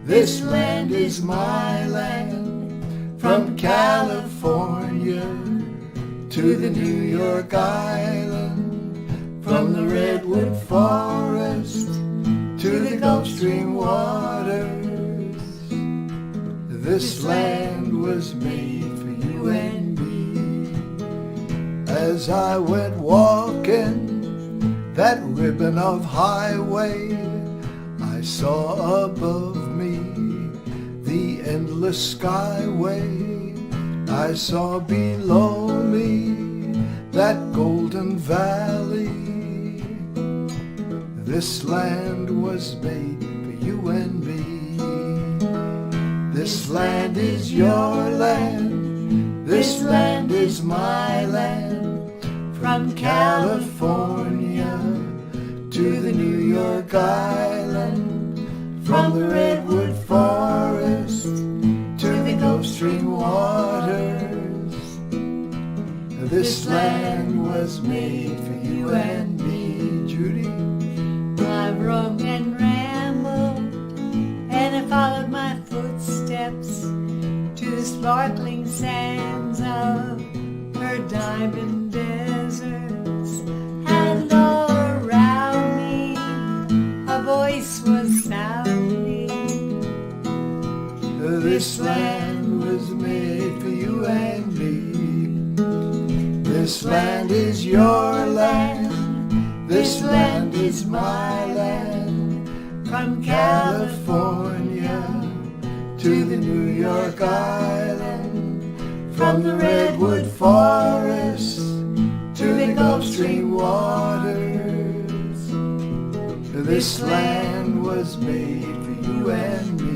This land is my land, from California to the New York Island, from the redwood forest to the Gulf Stream waters. This land was made for you and me. As I went walking that ribbon of highway, I saw above me the endless skyway. I saw below me that golden valley. This land was made for you and me. This land is your land. This land is my land. From California to the New York Island, from the redwood forest to the Gulf Stream waters. This land was made for you and me, Judy. I've roamed and rambled, and I followed my footsteps to the sparkling sands of her diamond deserts, and all around me a voice was sounding. This land was made for you and me. This land is your land. This land is my land. From California to the New York Island, from the redwood forest to the Gulf Stream waters. This land was made for you and me.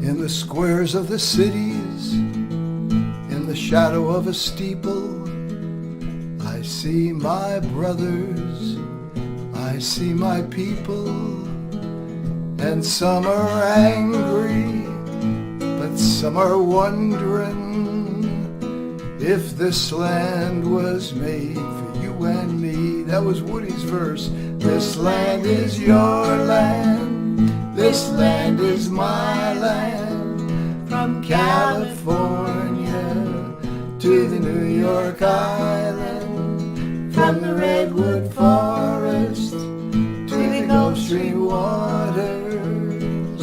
In the squares of the cities, in the shadow of a steeple, I see my brothers, I see my people, and some are angry, but some are wondering if this land was made for you and me. That was Woody's verse. This land is your land. This land is my land. From California to the New York Island, from the redwood forest to the Gulf Stream waters.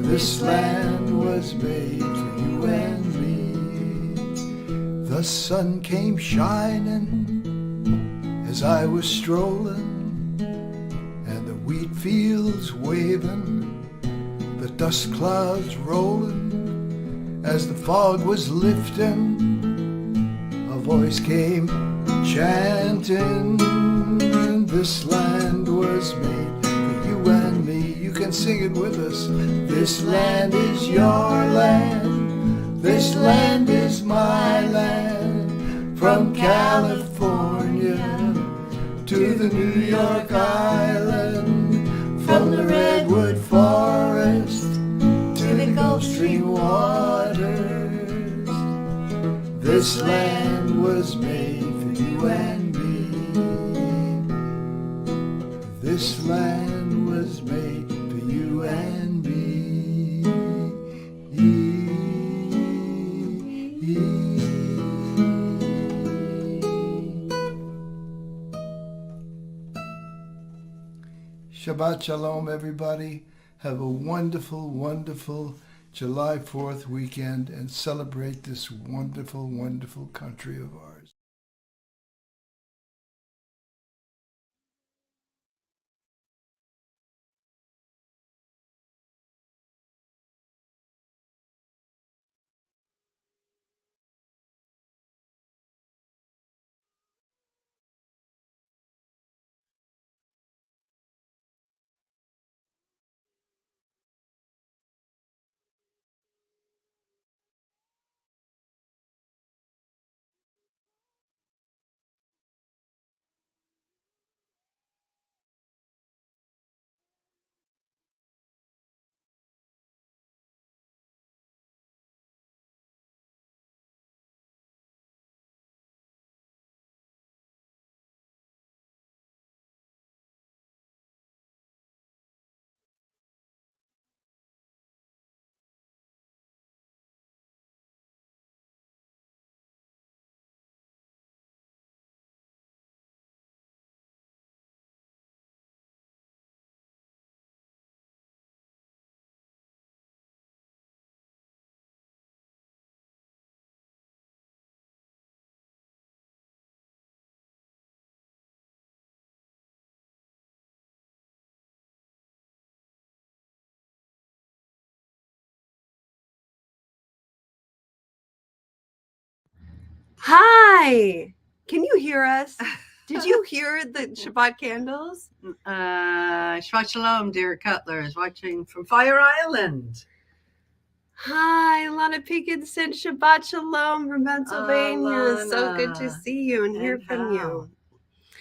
This land was made for you and me. The sun came shining as I was strolling, and the wheat fields waving, the dust clouds rolling. As the fog was lifting, a voice came chanting. This land was made for you and me. You can sing it with us. This land is your land. This land is my land. From California to the New York Island, from the redwood forest to the Gulf Stream waters. This land was made for you and me. This land was made for you and me. Shabbat Shalom, everybody. Have a wonderful, wonderful July 4th weekend and celebrate this wonderful, wonderful country of ours. Hi! Can you hear us? Did you hear the Shabbat candles? Shabbat Shalom, dear Cutler is watching from Fire Island. Hi, Lana Pickinson, Shabbat Shalom from Pennsylvania. So good to Lana. see you and hear And from Hal. you.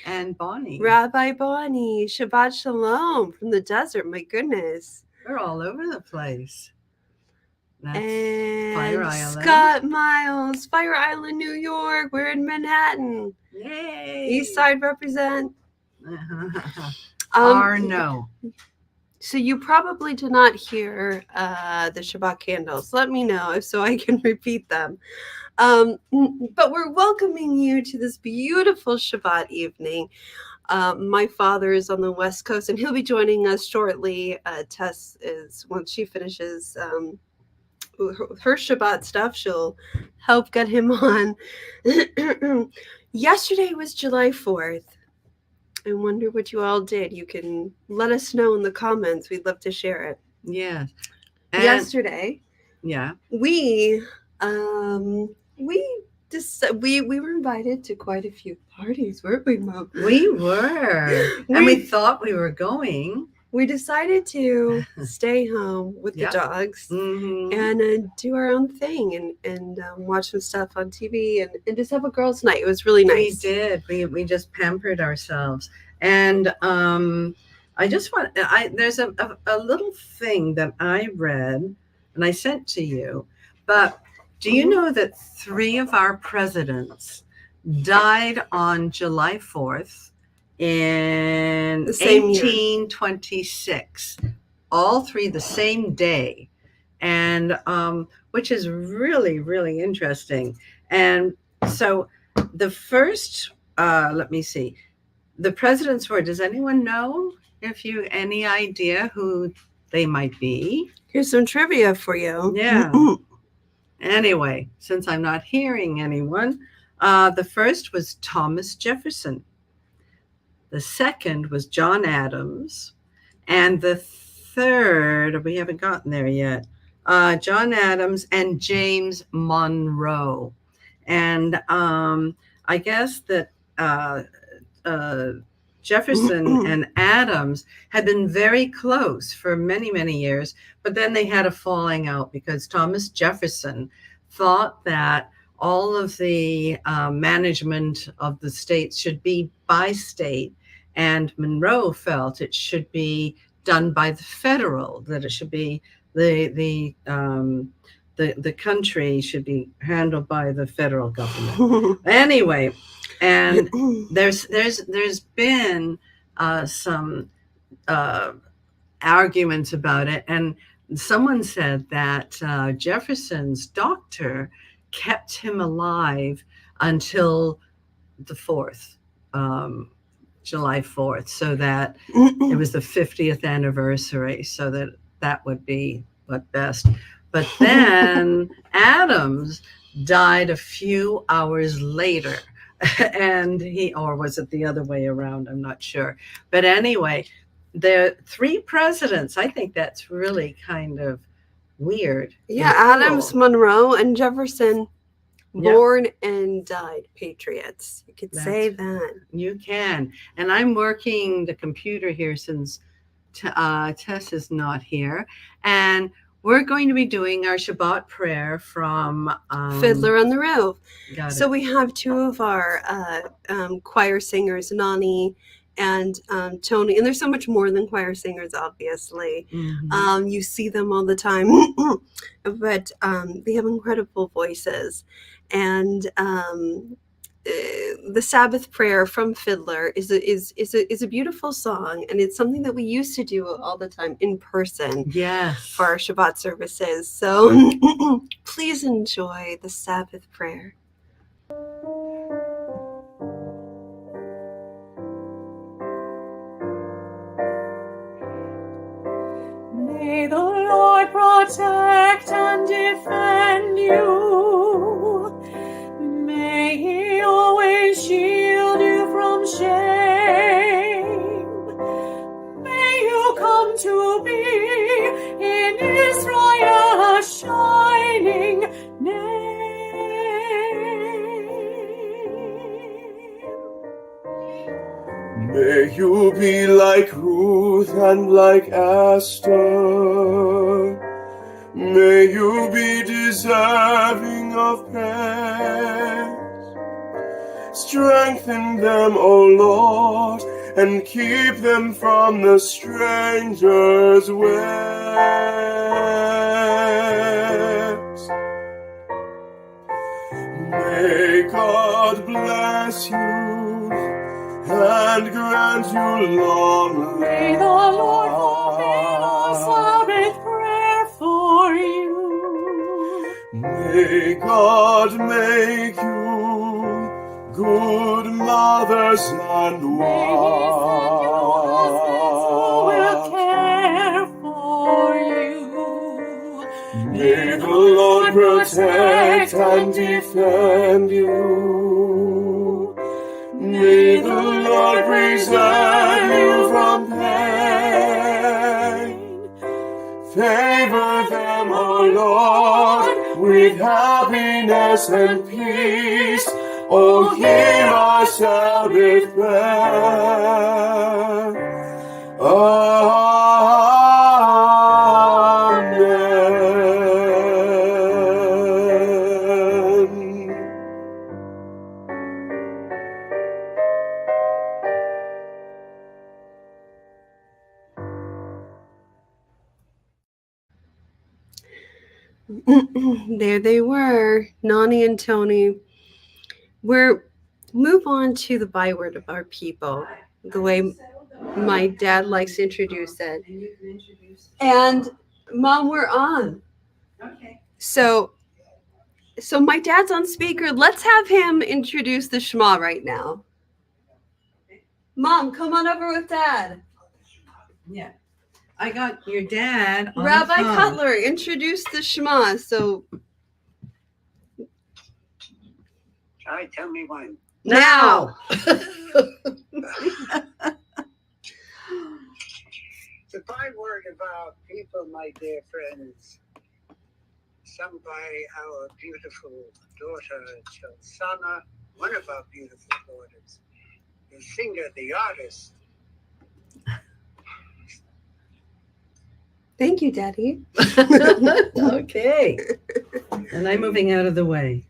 And Bonnie. Rabbi Bonnie, Shabbat Shalom from the desert. My goodness. We're all over the place. That's And Fire Island. Scott Miles, Fire Island, New York. We're in Manhattan. Yay! East Side represent. Or no. So you probably did not hear the Shabbat candles. Let me know so I can repeat them. But we're welcoming you to this beautiful Shabbat evening. My father is on the West Coast, and he'll be joining us shortly. Tess is, once she finishes her Shabbat stuff, she'll help get him on. Yesterday was July 4th. I wonder what you all did. You can let us know in the comments. We'd love to share it. Yes. Yesterday, Yeah. we were invited to quite a few parties, weren't we, Mom? We were. And we thought we were going. We decided to stay home with Yep. the dogs Mm-hmm. and do our own thing and watch some stuff on TV and just have a girls' night. It was really nice. We did. We just pampered ourselves. And I just want, there's a little thing that I read and I sent to you. But do you know that 3 of our presidents died on July 4th in The same year. 1826? All 3 the same day. And which is really, really interesting. And so the first, let me see, the presidents were, does anyone know any idea who they might be? Here's some trivia for you. Yeah. Anyway, since I'm not hearing anyone, the first was Thomas Jefferson. The second was John Adams. And the third, we haven't gotten there yet, John Adams and James Monroe. And I guess that Jefferson and Adams had been very close for many, many years, but then they had a falling out because Thomas Jefferson thought that all of the management of the states should be by state, and Monroe felt it should be done by the federal, that it should be the country should be handled by the federal government. Anyway, and there's been some arguments about it, and someone said that Jefferson's doctor kept him alive until the 4th, July 4th, so that it was the 50th anniversary, so that would be what best. But then Adams died a few hours later, and or was it the other way around? I'm not sure. But anyway, the 3 presidents, I think that's really kind of weird. Yeah, Adams, cool. Monroe, and Jefferson, born and died patriots. You could say that. You can. And I'm working the computer here since Tess is not here. And we're going to be doing our Shabbat prayer from Fiddler on the Roof. So we have 2 of our choir singers, Nani and Tony, and there's so much more than choir singers, obviously. Mm-hmm. You see them all the time, but they have incredible voices. And the Sabbath prayer from Fiddler is a beautiful song, and it's something that we used to do all the time in person. Yes. For our Shabbat services. So please enjoy the Sabbath prayer. May the Lord protect and defend you. May He always shield you from shame. May you come to be in Israel a shining name. like Ruth and like Esther. May you be deserving of praise. Strengthen them, O Lord, and keep them from the stranger's ways. May God bless you and grant you long life. May the Lord fulfill our fervent prayer for you. May God make you good mothers and May He send you husbands who will wives. care for you. May the Lord protect and defend you. May the Lord preserve you from pain. Favor them, O Lord, with happiness and peace. O hear our shouted prayer. Amen. There they were, Nani and Tony. We're move on to the byword of our people, the way my dad likes to introduce it. And Mom, we're on. Okay. So my dad's on speaker. Let's have him introduce the Shema right now. Mom, come on over with Dad. Yeah. I got your dad on Rabbi the phone. Cutler, introduce the Shema. So All right, tell me when. now. The byword of our people, my dear friends, sung by our beautiful daughter, Chalsana, one of our beautiful daughters, the singer, the artist. Thank you, Daddy. Okay. And I'm moving out of the way.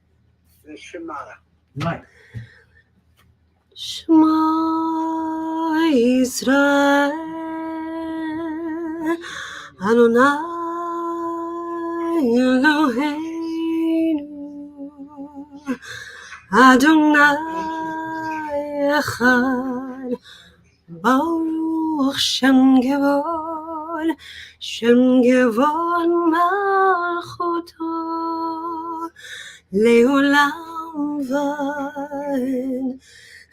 The Shema. Right. Shema Yisrael Adonai Eloheinu Adonai Echad Baruch Shem Gevod Malchuto Leolam Vad.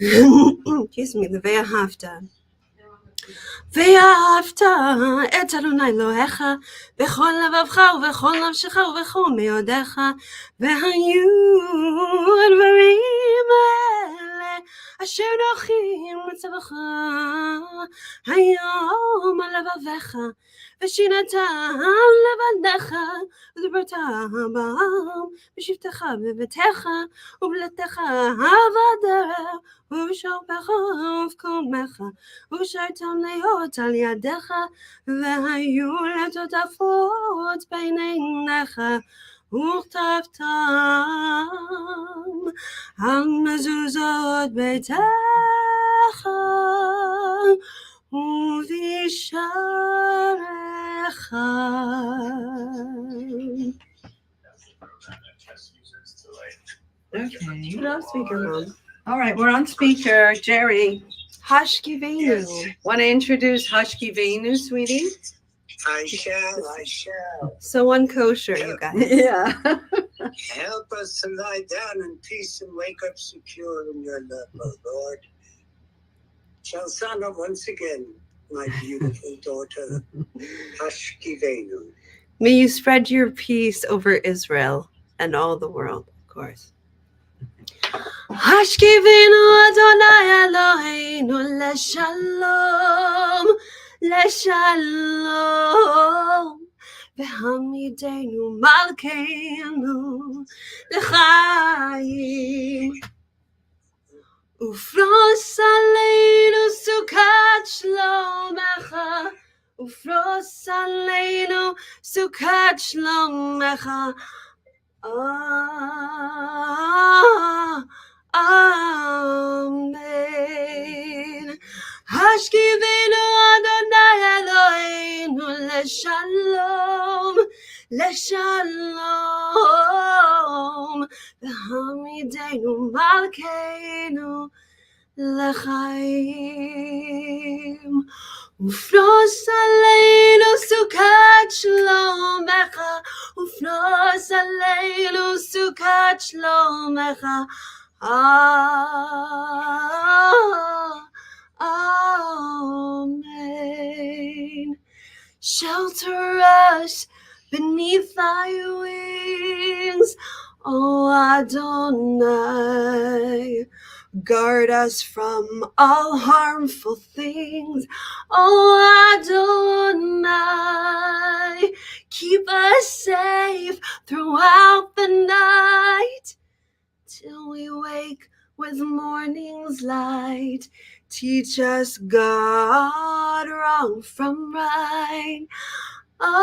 Excuse me, the ואהבת את אדוני אלוהיך בכל לבבך ובכל נפשך ובכל מאודיך, והיו הדברים האלה אשר נוחים מצווך היום על לבביך, ושיננת לבניך ודיברת בעם בשבתך בביתך ובלתך בדרך ובשעריך ובקומך ושרתם להיות על ידיך, והיו לטוטפות בין עיניך וכתבתם על מזוזות ביתך ובשעריך. Okay. Put on speaker, Mom. All right, we're on speaker. Jerry, Hashkivenu. Yes. want to introduce Hashkivenu, sweetie? I shall. So unkosher, you guys. Yeah. Help us to lie down in peace and wake up secure in your love, O Lord. Chalsana, once again, my beautiful daughter, Hashkivenu. May you spread your peace over Israel and all the world, of course. Hashkivenu Adonai Eloheinu leshalom, leshalom, v'hamidenu malkeinu l'chaim, ופרוס עלינו סוכת שלומך, ופרוס עלינו סוכת שלומך. אמן. השכיבנו אדוני אלוהינו לשלום, לשלום, והעמידנו מלכנו לחיים. ופרוס עלינו סוכת שלומך, ופרוס עלינו סוכת שלומך. Amen. Shelter us beneath thy wings, O Adonai. Guard us from all harmful things, O Adonai. Keep us safe throughout the night, till we wake with morning's light. Teach us, God, wrong from right. Amen.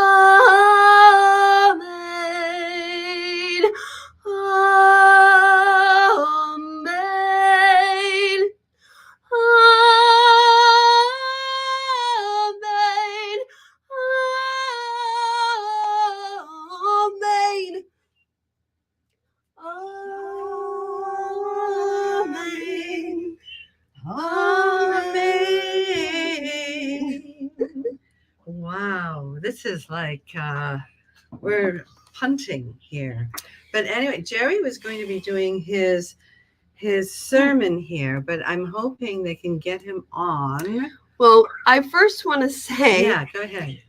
Amen. Amen. Amen. Amen. Wow, this is like we're punting here. But anyway, Jerry was going to be doing his sermon here, but I'm hoping they can get him on. Well, I first want to say, Yeah, go ahead.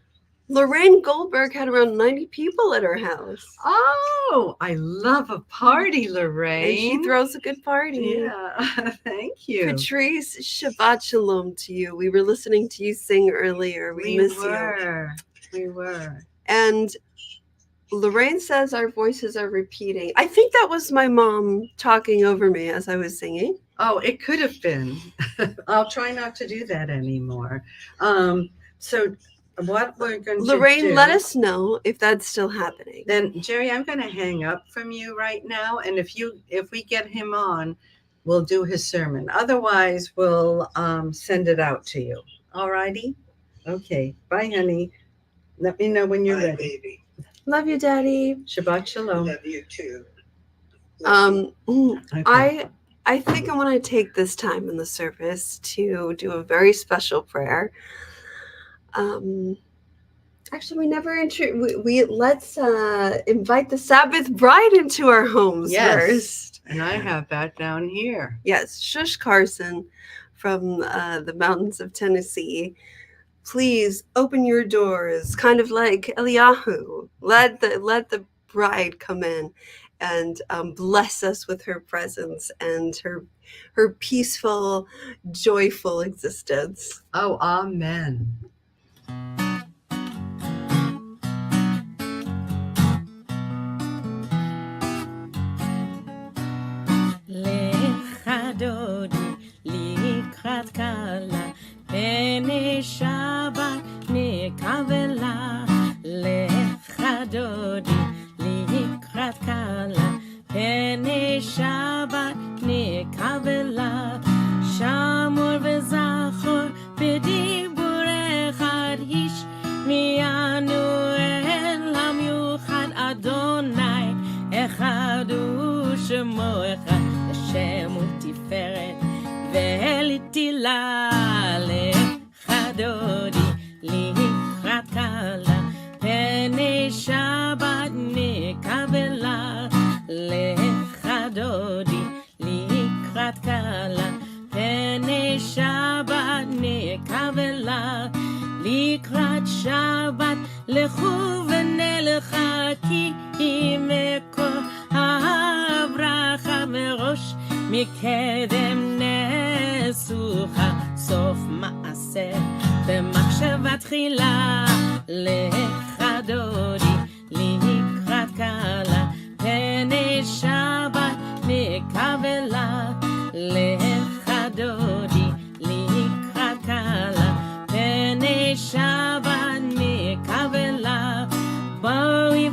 Lorraine Goldberg had around 90 people at her house. Oh, I love a party, And Lorraine. she throws a good party. Yeah, thank you. Patrice, Shabbat Shalom to you. We were listening to you sing earlier. We miss you. We were. And Lorraine says our voices are repeating. I think that was my mom talking over me as I was singing. Oh, it could have been. I'll try not to do that anymore. So what we're going to Lorraine, do, let us know if that's still happening. then Jerry, I'm going to hang up from you right now, and if we get him on, we'll do his sermon. Otherwise, we'll send it out to you. All righty? Okay. Bye, honey. Let me know when you're Bye, ready. baby. Love you, Daddy. Shabbat shalom. Love you too. Okay. I think I want to take this time in the service to do a very special prayer. Actually, we never let's invite the Sabbath bride into our homes first. And I have that down here. Yes, Shush Carson from the mountains of Tennessee. Please open your doors, kind of like Eliyahu. Let the bride come in and bless us with her presence and her peaceful, joyful existence. Oh, amen. לך דודי לקראת קלה, פני שבת נקבלה. לך דודי לקראת קלה, פני שבת נקבלה. שמור וזכור בדיבור אחד, השמיענו אל המיוחד אדוני, אחד הוא שמו אחד, השם הוא תפארת ולתהילה. לך דודי לקראת קלה, פני שבת נקבלה. לך דודי לקראת קלה, פני שבת נקבלה. לקראת שבת לכו ונלכה, כי היא מקור הברכה מראש, מקדם נסוכה, סוף מעשה במחשבה תחילה. לך דודי לקראת קלה, פני שבת נקבלה. לך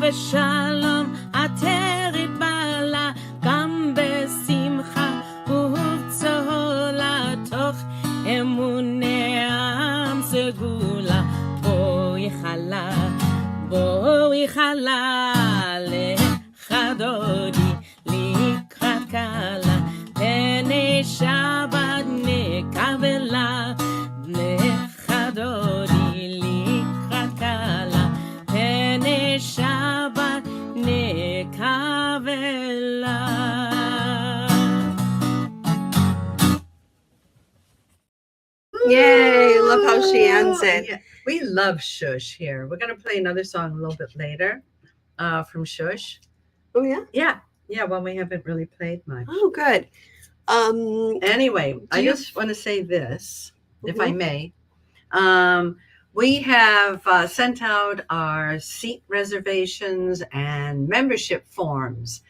ובשלום עטרת בעלה, גם בשמחה ובצהלה, תוך אמוני עם סגולה. בואי חלה לך דודי לקראת כלה, פני שבת נקבלה. לך דודי לקראת כלה, פני שבת נקבלה. Yay, love how she ends it. Yeah, we love Shush here. We're going to play another song a little bit later from Shush. Oh, yeah? Yeah, one we haven't really played much. Oh, good. Anyway, I you- just want to say this, if I Mhm. may. We have sent out our seat reservations and membership forms.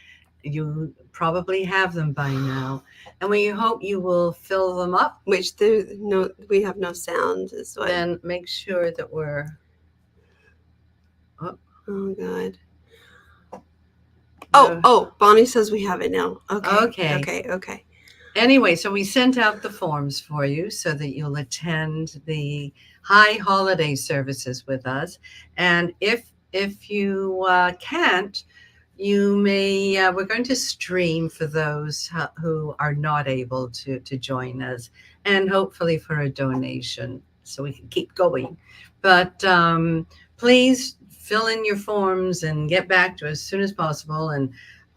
You probably have them by now, and we hope you will fill them up. Which we have no sound is what. Then make sure that we're. Oh, God. Oh, Bonnie says we have it now. Okay. Anyway, so we sent out the forms for you so that you'll attend the high holiday services with us. And if you can't, you may. We're going to stream for those who are not able to join us, and hopefully for a donation so we can keep going. But please fill in your forms and get back to us as soon as possible. And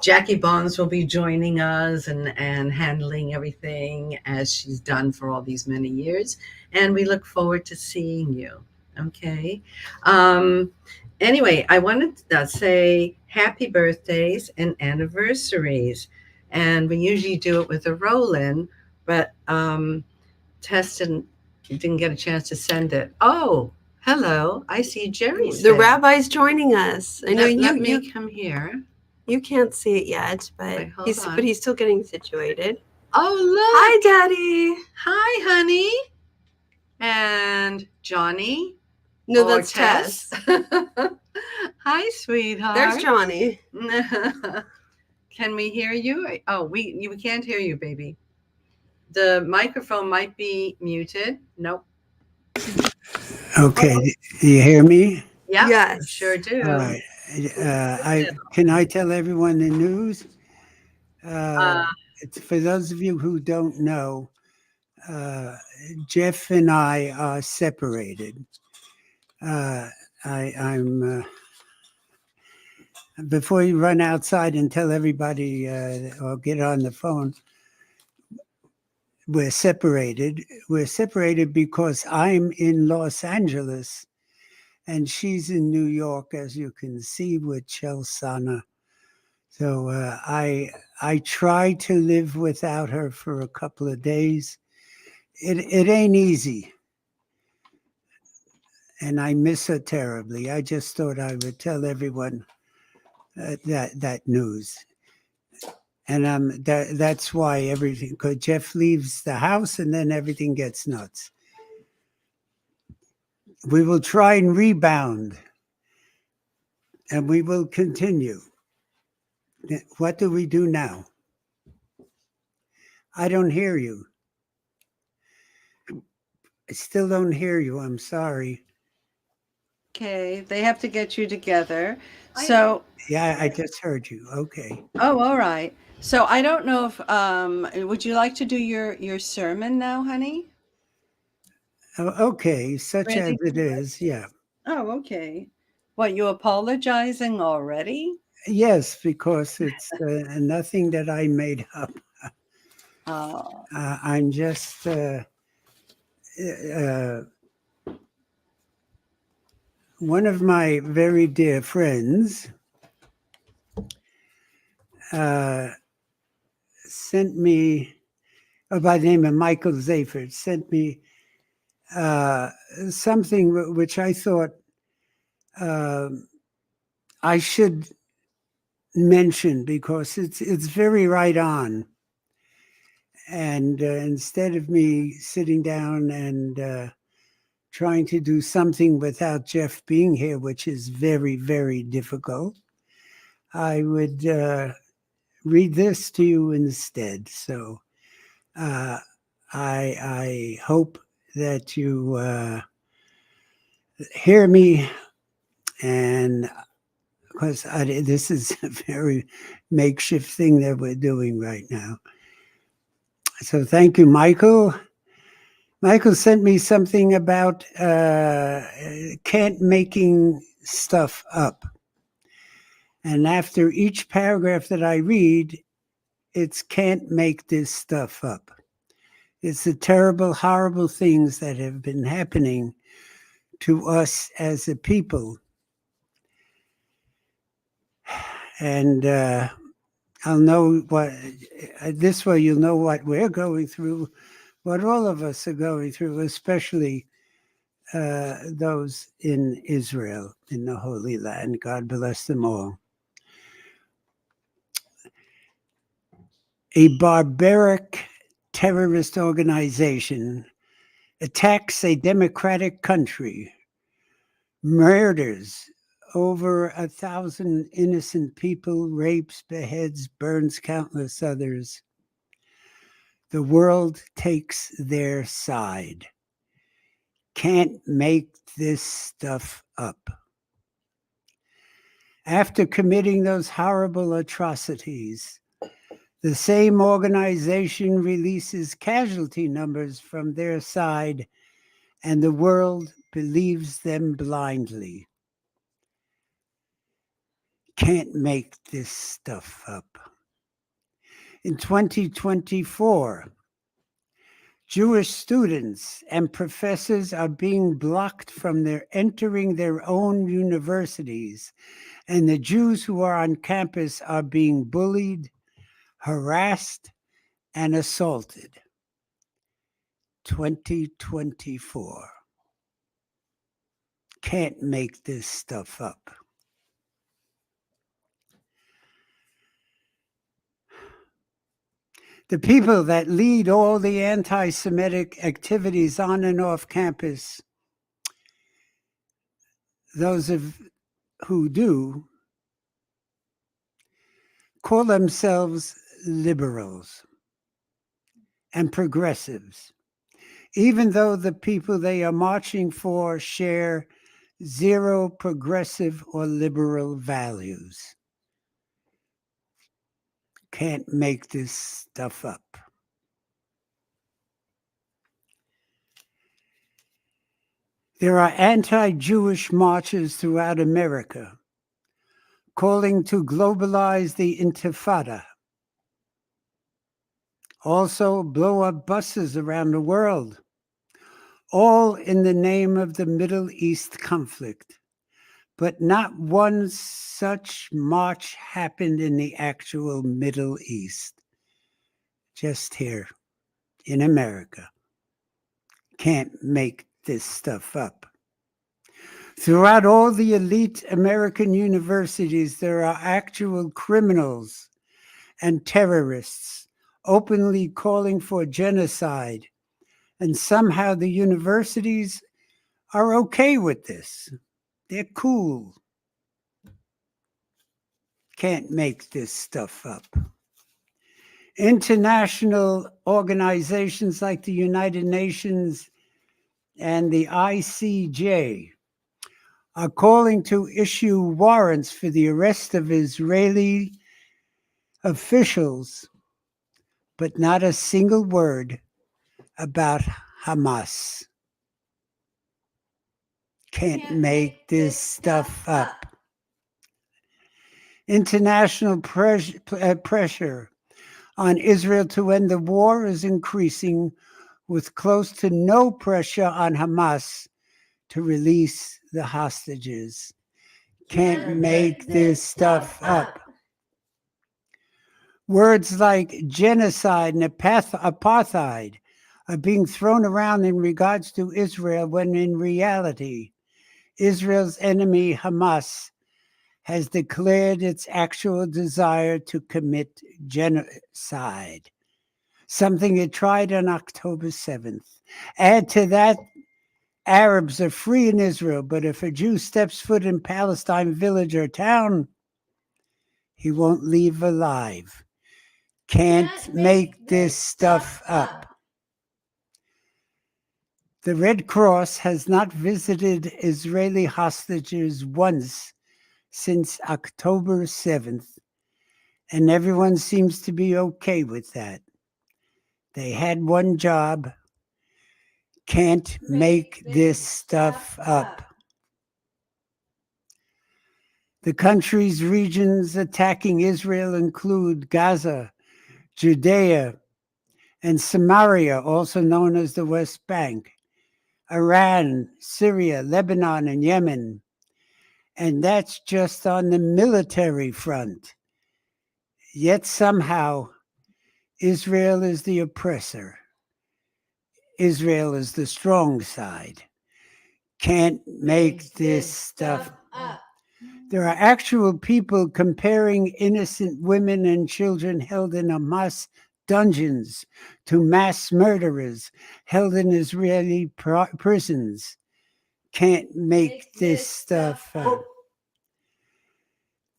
Jackie Bonds will be joining us and handling everything as she's done for all these many years. And we look forward to seeing you. Okay. Anyway, I wanted to say happy birthdays and anniversaries. And we usually do it with a roll-in, but Tess didn't get a chance to send it. Oh, hello. I see Jerry's The there. rabbi's joining us. I know Let you me come here. you can't see it yet, but Wait, hold on. he's still getting situated. Oh, look. Hi, Daddy. Hi, honey. And Johnny. No, or that's Tess. Hi, sweetheart. There's Johnny. Can we hear you? Oh, we can't hear you, baby. The microphone might be muted. Nope. Okay, do you hear me? Yeah, Yes. sure do. All right. Can I tell everyone the news? It's for those of you who don't know, Jeff and I are separated. I'm before you run outside and tell everybody or get on the phone, we're separated. We're separated because I'm in Los Angeles and she's in New York, as you can see, with Chelsana. So I try to live without her for a couple of days. It ain't easy. And I miss her terribly. I just thought I would tell everyone that news. And that's why everything, because Jeff leaves the house and then everything gets nuts. We will try and rebound. And we will continue. What do we do now? I don't hear you. I still don't hear you. I'm sorry. Okay, they have to get you together. So, Yeah, I just heard you. Okay. oh, all right. So I don't know if would you like to do your sermon now, honey? Okay, such Ready? as it is. Yeah. Oh, okay. What, you apologizing already? Yes, because it's nothing that I made up. Oh, I'm just one of my very dear friends sent me, by the name of Michael Zafert, sent me something which I thought I should mention because it's very right on. And instead of me sitting down and trying to do something without Jeff being here, which is very, very difficult, I would read this to you instead. So I hope that you hear me, and because this is a very makeshift thing that we're doing right now. So thank you, Michael. Michael sent me something about can't making stuff up. And after each paragraph that I read, it's can't make this stuff up. It's the terrible, horrible things that have been happening to us as a people. And I'll know what, this way you'll know what we're going through, what all of us are going through, especially those in Israel, in the Holy Land. God bless them all. A barbaric terrorist organization attacks a democratic country, murders over 1,000 innocent people, rapes, beheads, burns countless others. The world takes their side. Can't make this stuff up. After committing those horrible atrocities, the same organization releases casualty numbers from their side, and the world believes them blindly. Can't make this stuff up. In 2024, Jewish students and professors are being blocked from entering their own universities, and the Jews who are on campus are being bullied, harassed, and assaulted. 2024. Can't make this stuff up. The people that lead all the anti-Semitic activities on and off campus, those who do, call themselves liberals and progressives, even though the people they are marching for share zero progressive or liberal values. Can't make this stuff up. There are anti-Jewish marches throughout America calling to globalize the Intifada. Also, blow up buses around the world, all in the name of the Middle East conflict. But not one such march happened in the actual Middle East. Just here in America. Can't make this stuff up. Throughout all the elite American universities, there are actual criminals and terrorists openly calling for genocide, and somehow the universities are okay with this. They're cool. Can't make this stuff up. International organizations like the United Nations and the ICJ are calling to issue warrants for the arrest of Israeli officials, but not a single word about Hamas. Can't make this stuff up. International pressure on Israel to end the war is increasing, with close to no pressure on Hamas to release the hostages. Can't make this stuff up. Words like genocide and apartheid are being thrown around in regards to Israel, when in reality, Israel's enemy, Hamas, has declared its actual desire to commit genocide, something it tried on October 7th. Add to that, Arabs are free in Israel, but if a Jew steps foot in Palestine village or town, he won't leave alive. Can't make this stuff up. The Red Cross has not visited Israeli hostages once since October 7th, and everyone seems to be okay with that. They had one job. Can't make this stuff up. The country's regions attacking Israel include Gaza, Judea, and Samaria, also known as the West Bank, Iran, Syria, Lebanon, and Yemen. And that's just on the military front. Yet somehow, Israel is the oppressor. Israel is the strong side. Can't make this stuff up. There are actual people comparing innocent women and children held in Hamas dungeons to mass murderers held in Israeli prisons. Can't make this stuff up.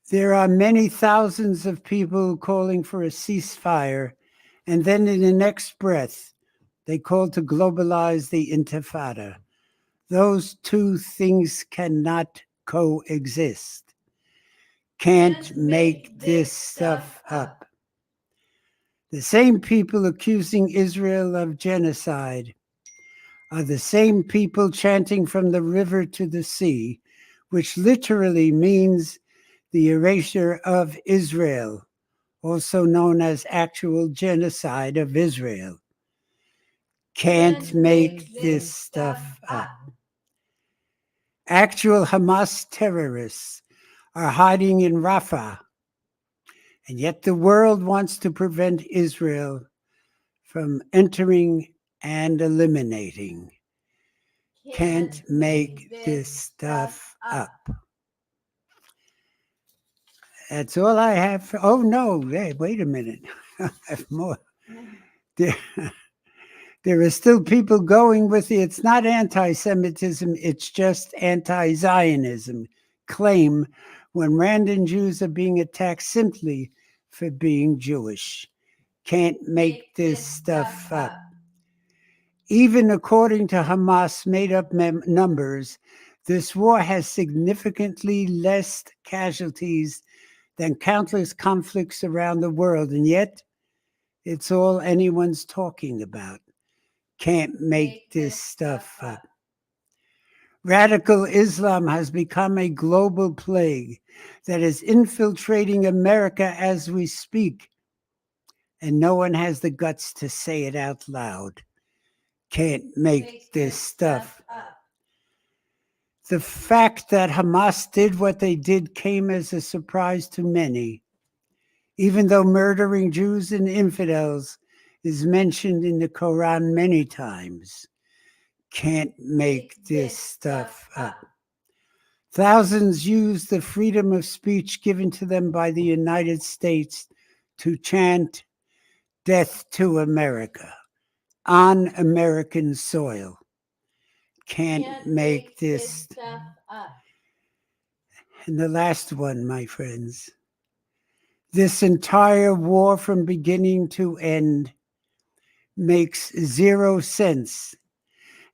There are many thousands of people calling for a ceasefire, and then in the next breath, they call to globalize the intifada. Those two things cannot coexist. Can't make this stuff up. The same people accusing Israel of genocide are the same people chanting from the river to the sea, which literally means the erasure of Israel, also known as actual genocide of Israel. Can't make this stuff up. Actual Hamas terrorists are hiding in Rafah, and yet the world wants to prevent Israel from entering and eliminating. Can't make this stuff up. That's all I have. Oh, no. Hey, wait a minute. I have more. There are still people going with it. It's not anti-Semitism. It's just anti-Zionism claim when random Jews are being attacked simply for being Jewish. Can't make this stuff up. Even according to Hamas made-up numbers, this war has significantly less casualties than countless conflicts around the world, and yet it's all anyone's talking about. Can't make this stuff up. Radical Islam has become a global plague that is infiltrating America as we speak, and no one has the guts to say it out loud. Can't make this stuff up. The fact that Hamas did what they did came as a surprise to many, even though murdering Jews and infidels is mentioned in the Quran many times. Can't make this stuff up. Thousands use the freedom of speech given to them by the United States to chant "Death to America" on American soil. Can't make this stuff up. And the last one, my friends. This entire war from beginning to end makes zero sense,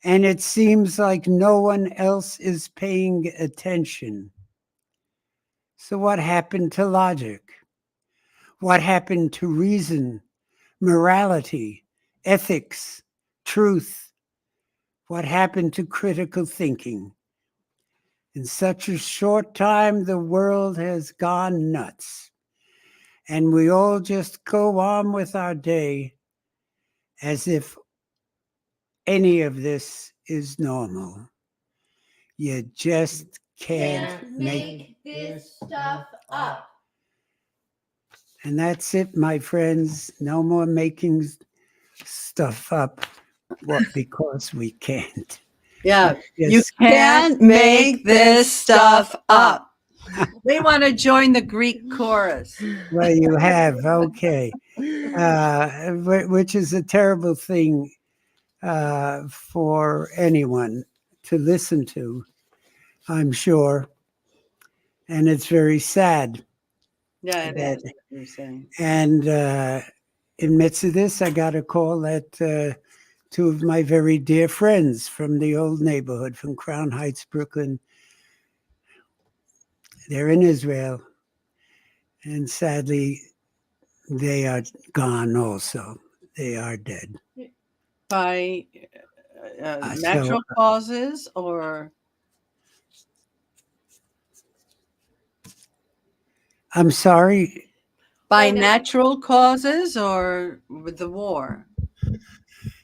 and it seems like no one else is paying attention. So what happened to logic? What happened to reason, morality, ethics, truth? What happened to critical thinking? In such a short time, the world has gone nuts, and we all just go on with our day as if any of this is normal. You just can't make this stuff up. And that's it, my friends. No more making stuff up because we can't. Yeah, you Just can't make this stuff up. We want to join the Greek chorus. well, you have, okay. Which is a terrible thing for anyone to listen to, I'm sure. And it's very sad. Yeah, it that- is. What you're saying. And in midst of this, I got a call that two of my very dear friends from the old neighborhood, from Crown Heights, Brooklyn, they're in Israel. And sadly, they are gone also. They are dead. By So natural causes or I'm sorry. by natural causes or with the war?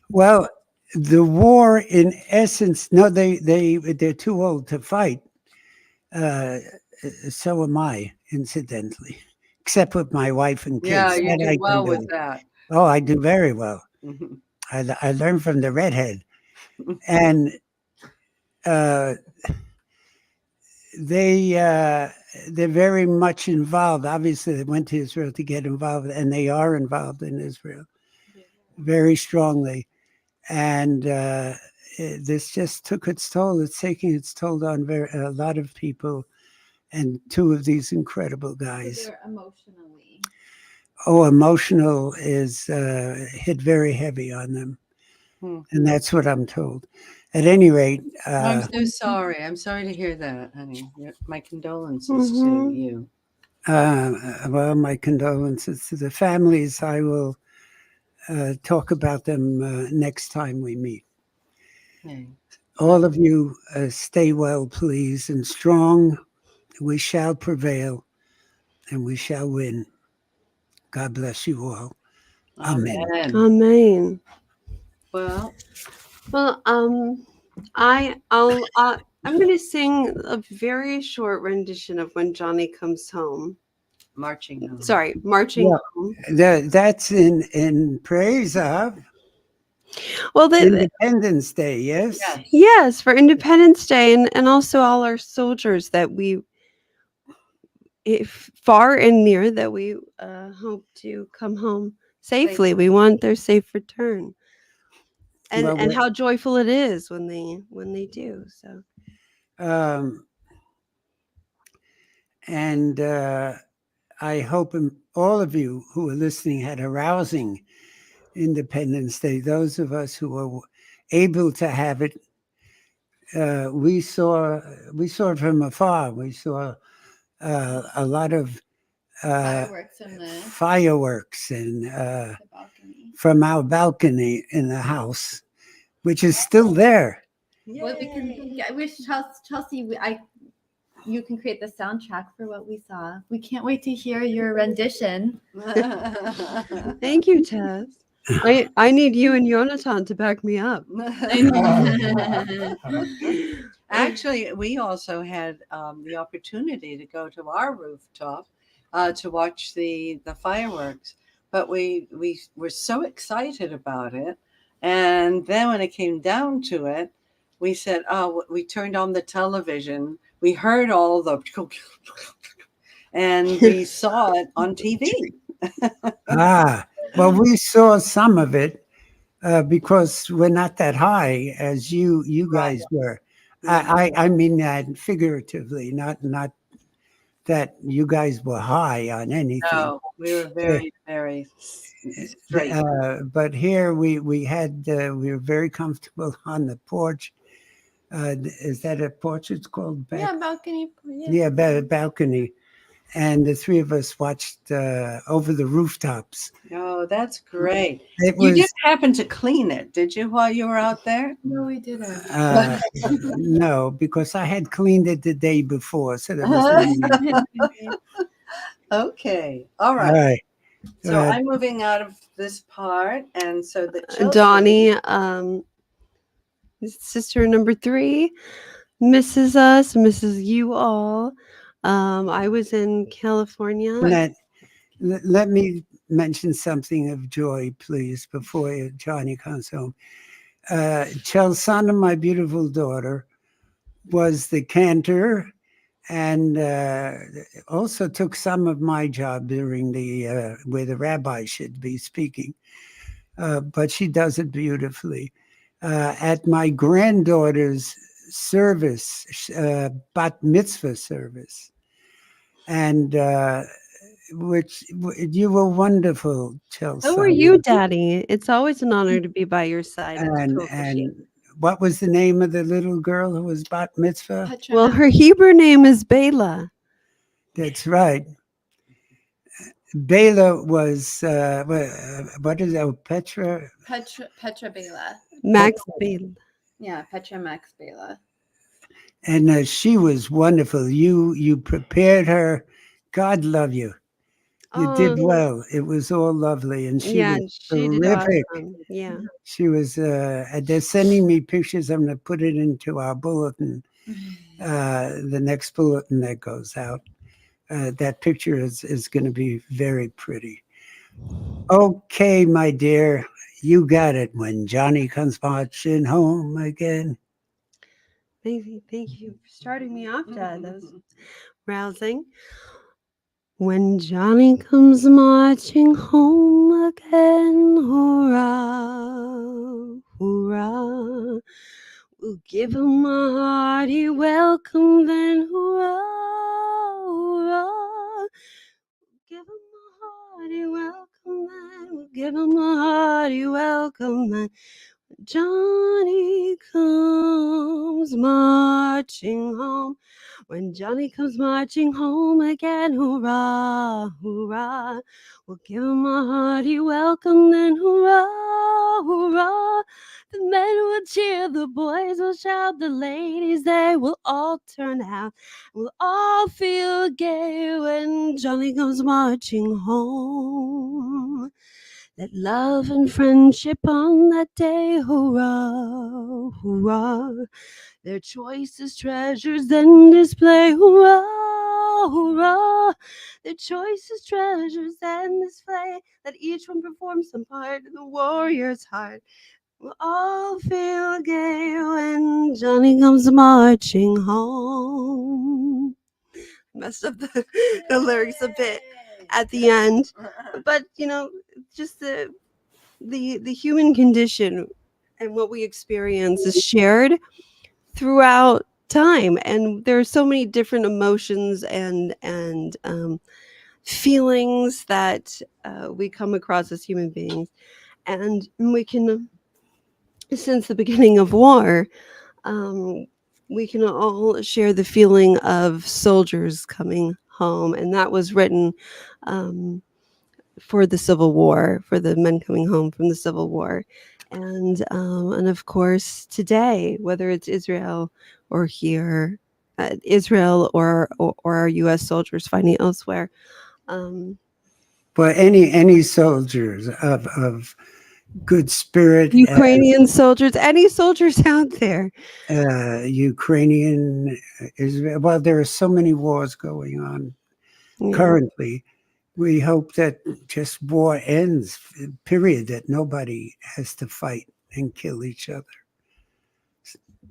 Well, the war, in essence, no, they're too old to fight. So am I, incidentally, except with my wife and kids. Yeah, you That do I can well do. with that. Oh, I do very well. Mhm. I learned from the redhead, and uh, they're very much involved. Obviously, they went to Israel to get involved, and they are involved in Israel very strongly. And this just took its toll. It's taking its toll on a lot of people, and two of these incredible guys. So they're emotionally. Oh, emotional is hit very heavy on them. And that's what I'm told. At any rate, I'm so sorry. I'm sorry to hear that, honey. My condolences to Mhm. you. well, my condolences to the families. I will talk about them next time we meet. Okay. All of you stay well, please, and strong. We shall prevail and we shall win. God bless you all. Amen. Amen. Well, Well, I'm going to sing a very short rendition of When Johnny Comes Home. marching home. Sorry, Marching Yeah. Home. That's in praise of Well, Independence Day, yes? yes, for Independence Day, and also all our soldiers that we, if far and near, that we hope to come home safely. We want their safe return, and Well, and how joyful it is when they do. So, and I hope all of you who are listening had a rousing Independence Day. Those of us who were able to have it, we saw it from afar. We saw a lot of fireworks and The balcony. from our balcony in the house, which is still there. Well, we can. I wish Chelsea. You can create the soundtrack for what we saw. We can't wait to hear your rendition. thank you, Tess. I need you and Jonathan to back me up. Actually, we also had the opportunity to go to our rooftop to watch the fireworks, but we were so excited about it, and then when it came down to it, we said, "Oh, we turned on the television. We heard all the, and we saw it on TV." Well, we saw some of it because we're not that high as you guys were. I mean that figuratively, not that you guys were high on anything. No, we were very, very straight. But here we were very comfortable on the porch. Is that a porch? It's called back? Yeah, balcony. Yeah, balcony. And the three of us watched over the rooftops. Oh, that's great. It You was didn't happen to clean it, did you, while you were out there? No, we didn't. no, because I had cleaned it the day before, so there was no need. Okay. All All right. right. So I'm moving out of this part, and so that Chelsea, Donnie, sister number 3, misses us, misses you all. I was in California. Let me mention something of joy, please, before Johnny comes home. Chelsana, my beautiful daughter, was the cantor and also took some of my job during the where the rabbi should be speaking. But she does it beautifully. At my granddaughter's service, bat mitzvah service, and you were wonderful, Chelsea. So are you, Daddy. It's always an honor to be by your side and to cook with you. And what was the name of the little girl who was bat mitzvah? Petra Well, Mac- her Hebrew name is Bela. That's right. Bela was what is that? Petra Bela. Max Bela. Yeah, Petra Max Bela. And she was wonderful. You prepared her. God love you. You did well. It was all lovely, and she Yeah, was she did terrific. awesome. Yeah. She was. They're sending me pictures. I'm going to put it into our bulletin. The next bulletin that goes out. That picture is going to be very pretty. Okay, my dear, you got it. When Johnny comes marching home again. Thank you for starting me off, Dad. That was rousing. When Johnny comes marching home again, hurrah, hurrah. We'll give him a hearty welcome then, hurrah, hurrah. Give him a hearty welcome then, we'll give him a hearty welcome then. Johnny comes marching home. When Johnny comes marching home again, hurrah, hurrah. We'll give him a hearty welcome then, hurrah, hurrah. The men will cheer, the boys will shout, the ladies, they will all turn out. We'll all feel gay when Johnny comes marching home. Let love and friendship on that day, hurrah, hurrah. Their choicest treasures then display, hurrah, hurrah. Their choicest treasures then display, that each one performs some part in the warrior's heart. We'll all feel gay when Johnny comes marching home. Messed up the lyrics a bit at the end, but just the human condition and what we experience is shared throughout time, and there are so many different emotions and feelings that we come across as human beings, and we can, since the beginning of war, we can all share the feeling of soldiers coming home, and that was written for the Civil War, for the men coming home from the Civil War. And of course, today, whether it's Israel or here, Israel or our U.S. soldiers fighting elsewhere. For any soldiers of good spirit, Ukrainian soldiers, any soldiers out there. Ukrainian, Israel. Well, there are so many wars going on currently. We hope that just war ends, period, that nobody has to fight and kill each other.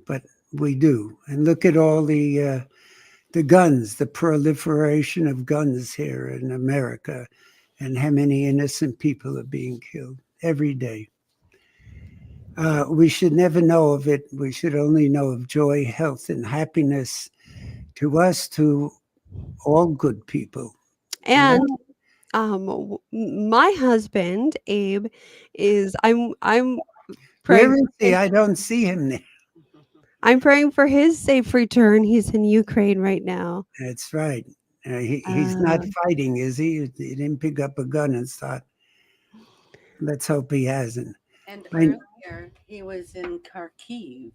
But we do. And look at all the guns, the proliferation of guns here in America, and how many innocent people are being killed every day. We should never know of it. We should only know of joy, health, and happiness to us, to all good people. And my husband, Abe, is I'm praying. Where is he? I don't see him there. I'm praying for his safe return. He's in Ukraine right now. That's right. He's not fighting, is he? He didn't pick up a gun and start. Let's hope he hasn't. And earlier he was in Kharkiv,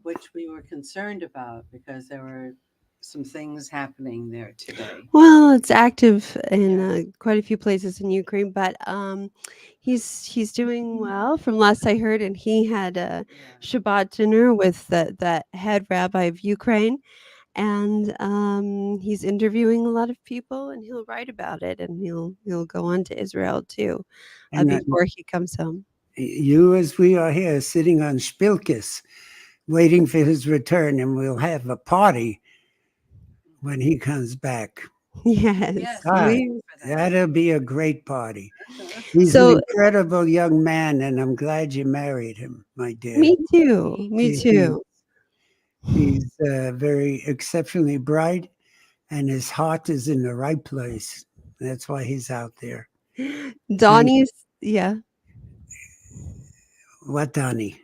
which we were concerned about because there were some things happening there today. Well, it's active in quite a few places in Ukraine, but he's doing well from last I heard, and he had a Shabbat dinner with the head rabbi of Ukraine, and he's interviewing a lot of people, and he'll write about it, and he'll go on to Israel too before he comes home. You, as we are here, sitting on Spilkis, waiting for his return, and we'll have a party when he comes back. Yes, that'll be a great party. He's an incredible young man, and I'm glad you married him, my dear. Me too. He's very exceptionally bright, and his heart is in the right place. That's why he's out there. Donnie's, yeah. What, Donnie?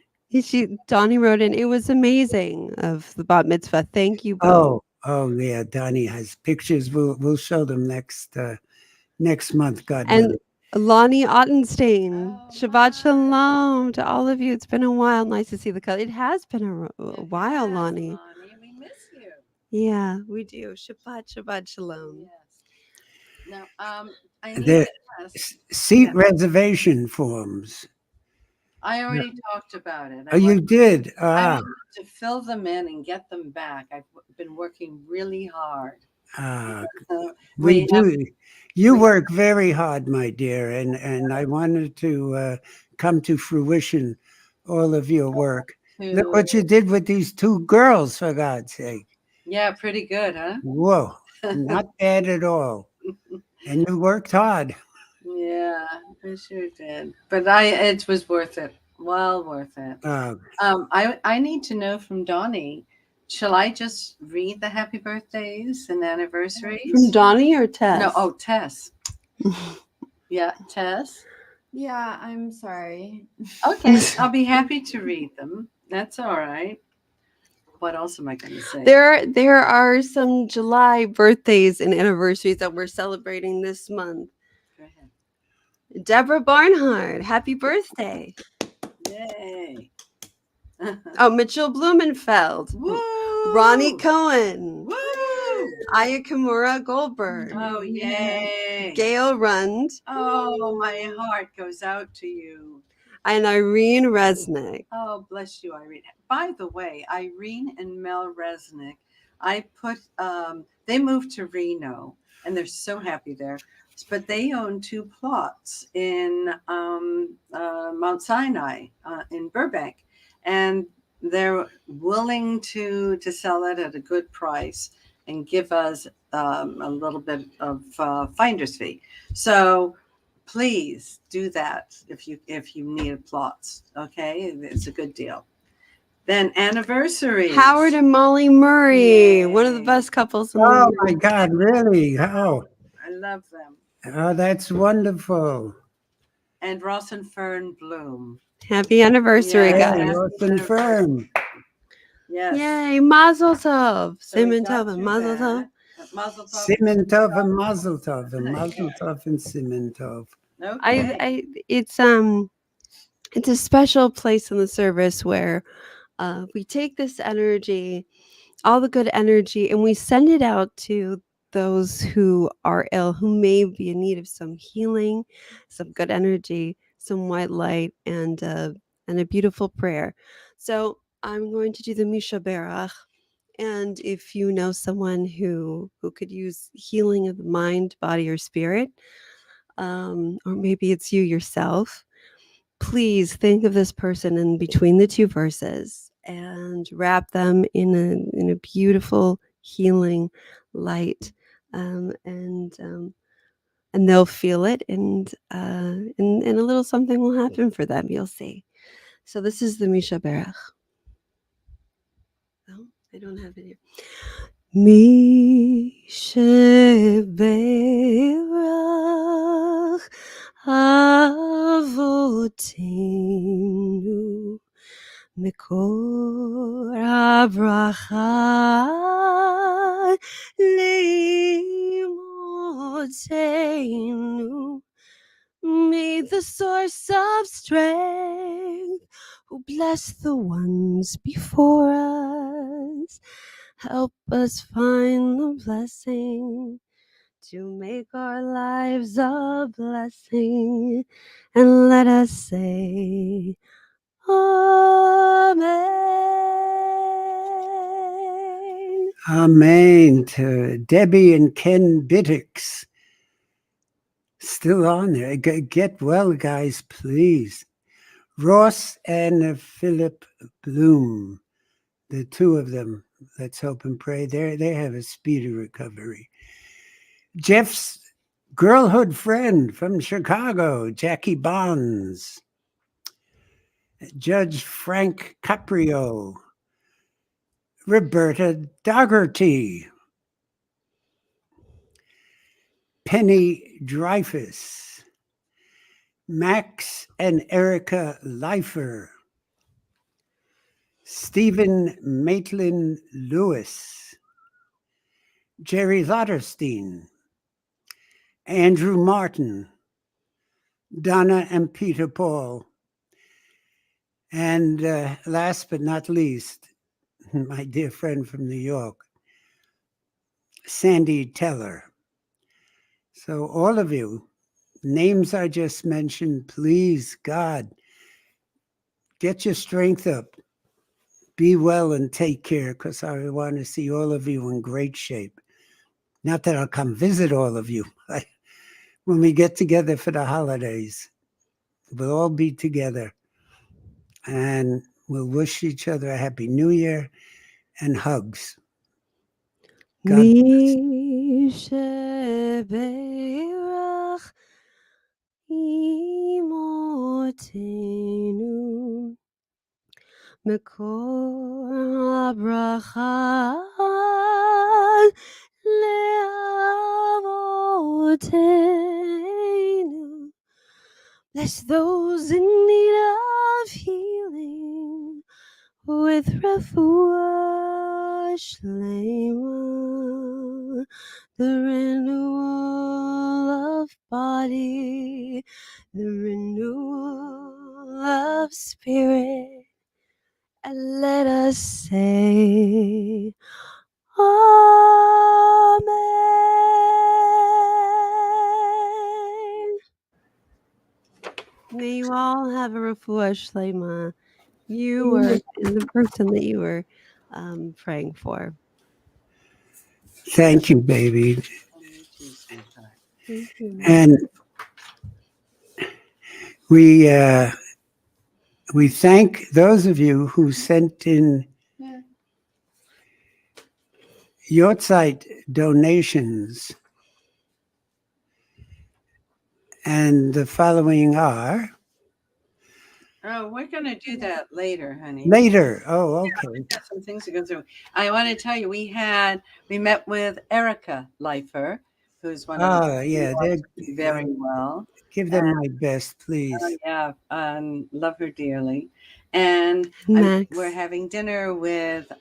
Donnie wrote in, it was amazing of the bat mitzvah. Thank you both. Oh, yeah. Donnie has pictures. We'll show them next month, God And willing. Lonnie Ottenstein, Oh, Shabbat hi. Shalom to all of you. It's been a while. Nice to see the color. It has been a It while, has, Lonnie. We miss you. Yeah, we do. Shabbat Shalom. Yes. Now, I need The to ask. seat Yeah. reservation forms. I already talked about it. Oh, you did? I wanted to fill them in and get them back. I've been working really hard. We We have do. You we work very hard, my dear, and I wanted to come to fruition all of your work. Look to, what you did with these two girls, for God's sake. yeah, pretty good, huh? Whoa, not bad at all. And you worked hard. Yeah, I sure did. But it was worth it. Well worth it. Uh, I need to know from Donnie. Shall I just read the happy birthdays and anniversaries? From Donnie or Tess? No, oh, Tess. Yeah, Tess. Yeah, I'm sorry. Okay, I'll be happy to read them. That's all right. What else am I going to say? There are some July birthdays and anniversaries that we're celebrating this month. Go ahead. Deborah Barnhart, happy birthday. Yay. Oh, Mitchell Blumenfeld. Woo! Ronnie Cohen. Woo! Ayakamura Goldberg. Oh, yay. Gail Rund. Oh, my heart goes out to you. And Irene Resnick. Oh, bless you, Irene. By the way, Irene and Mel Resnick, I put, they moved to Reno and they're so happy there. But they own 2 plots in Mount Sinai in Burbank. And they're willing to sell it at a good price and give us a little bit of finder's fee. So please do that if you need plots. Okay, it's a good deal. Then anniversaries. Howard and Molly Murray, Yay. one of the best couples in the oh world. my God, really? How? I love them. Oh, that's wonderful. And Ross and Fern Bloom. Happy anniversary, Yeah. Hey, guys. Austin Firm. Yes. Yay, Mazel Tov. So we Simon got Tov and through Mazel Tov. that. Mazel tov. Simon Tov and Mazel Tov and Mazel Tov and Simon Tov. Okay. It's a special place in the service where we take this energy, all the good energy, and we send it out to those who are ill, who may be in need of some healing, some good energy, some white light, and a beautiful prayer. So I'm going to do the Misha Berach. And if you know someone who could use healing of the mind, body, or spirit, or maybe it's you yourself, please think of this person in between the 2 verses and wrap them in a beautiful healing light, and they'll feel it, and a little something will happen for them. You'll see. So this is the Misha Berach. Oh, I don't have it here. Misha Berach Avotenu Mikor Abracha Leimotenu. May the source of strength, who bless the ones before us, help us find the blessing to make our lives a blessing, and let us say Amen. Amen to Debbie and Ken Bittix. Still on there. Get well, guys, please. Ross and Philip Bloom, the 2 of them. Let's hope and pray they have a speedy recovery. Jeff's girlhood friend from Chicago, Jackie Bonds. Judge Frank Caprio. Roberta Dougherty. Penny Dreyfus, Max and Erica Leifer, Stephen Maitland Lewis, Jerry Lotterstein, Andrew Martin, Donna and Peter Paul, and last but not least, my dear friend from New York, Sandy Teller. So all of you, names I just mentioned, please, God, get your strength up. Be well and take care, because I want to see all of you in great shape. Not that I'll come visit all of you, but when we get together for the holidays, we'll all be together and we'll wish each other a happy new year and hugs. God bless. Mi shebeirach imotenu mekor habracha leavotenu. Bless those in need of healing with refuah shlema, the renewal of body, the renewal of spirit, and let us say, Amen. May you all have a refuah shlema. You were the person that you were praying for. Thank you, baby. Thank you. And we thank those of you who sent in Yortzeit donations. And the following are Oh, we're going to do that later, honey. later. Oh, okay. We've got some things to go through. I want to tell you, we met with Erica Leifer, who's one of the Yeah, very well. give them my best, please. Yeah, love her dearly. And Max. we're having dinner with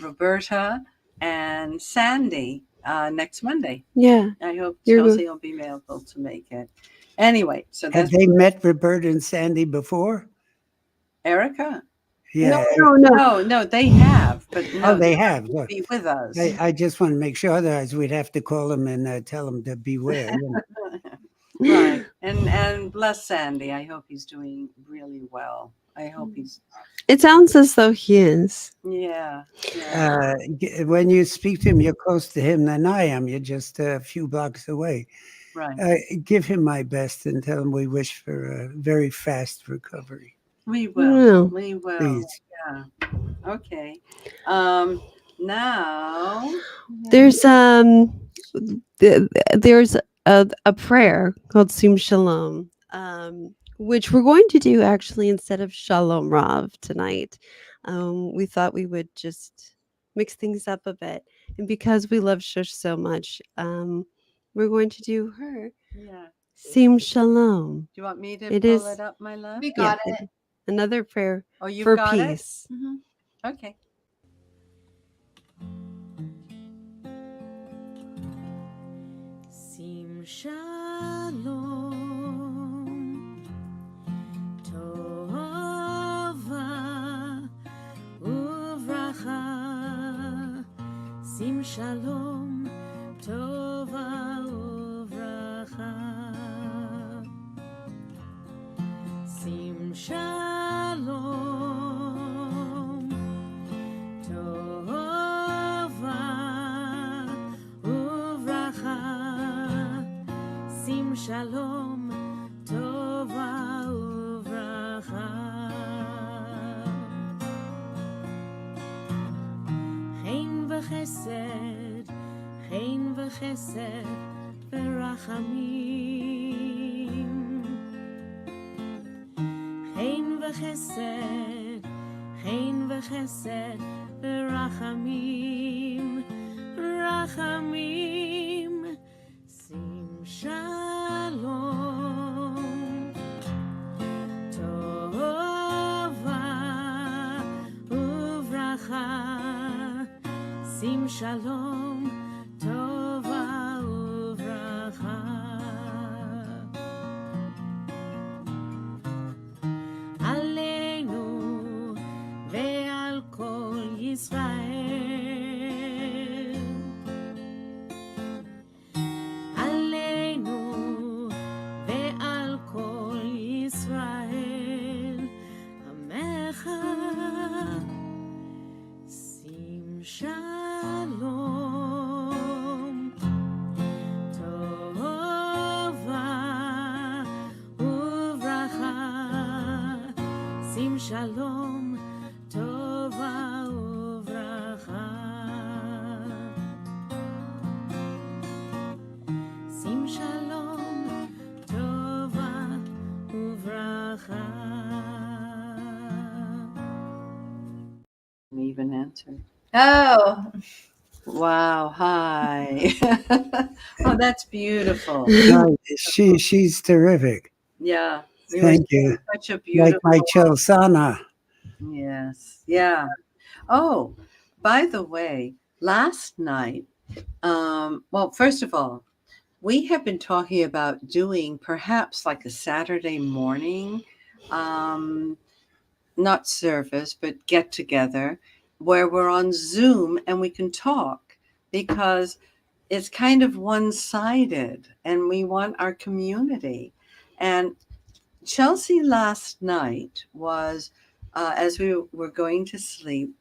Roberta and Sandy next Monday. Yeah. I hope You're Chelsea will be able to make it. Anyway, so Have that's they met Roberta and Sandy before? Erica. Yeah. No, they have, but no, Oh, they have. will be with us. I just want to make sure, otherwise we'd have to call them and tell them to beware. Right. And bless Sandy. I hope he's doing really well. I hope he's. It sounds as though he is. Yeah. When you speak to him, you're close to him than I am. You're just a few blocks away. Right. Give him my best and tell him we wish for a very fast recovery. We will. Mm. We will. Please. Yeah. Okay. Now There's there's a prayer called Sim Shalom, which we're going to do actually instead of Shalom Rav tonight. We thought we would just mix things up a bit, and because we love Shush so much, we're going to do her. Yeah. Sim Shalom. Do you want me to It pull is- it up, my love? We got it. Another prayer Oh, you've for got peace. Mhm. it? Okay. Sim shalom, tova uvracha. Sim shalom, tova uvracha. Sim shalom, tova uvracha. Sim shalom, tova uvracha. Chen v'chesed, chen v'chesed v'rachamim. Chen v'chesed, chen v'chesed v'rachamim. Rachamim, shalom tova uvracha עלינו ועל כל ישראל עלינו ועל כל ישראל עמך שים שלום טובה וברכה שים שלום טובה וברכה שים שלום טובה וברכה Even answered. Oh, Wow. Hi. Oh, that's beautiful. She's terrific. Yeah. You were Thank you. such a Like beautiful. my Chelsana. Yes. Yeah. Oh, by the way, last night, well, first of all, we have been talking about doing perhaps like a Saturday morning, not service, but get together where we're on Zoom and we can talk, because it's kind of one-sided and we want our community. And Chelsea last night was, as we were going to sleep,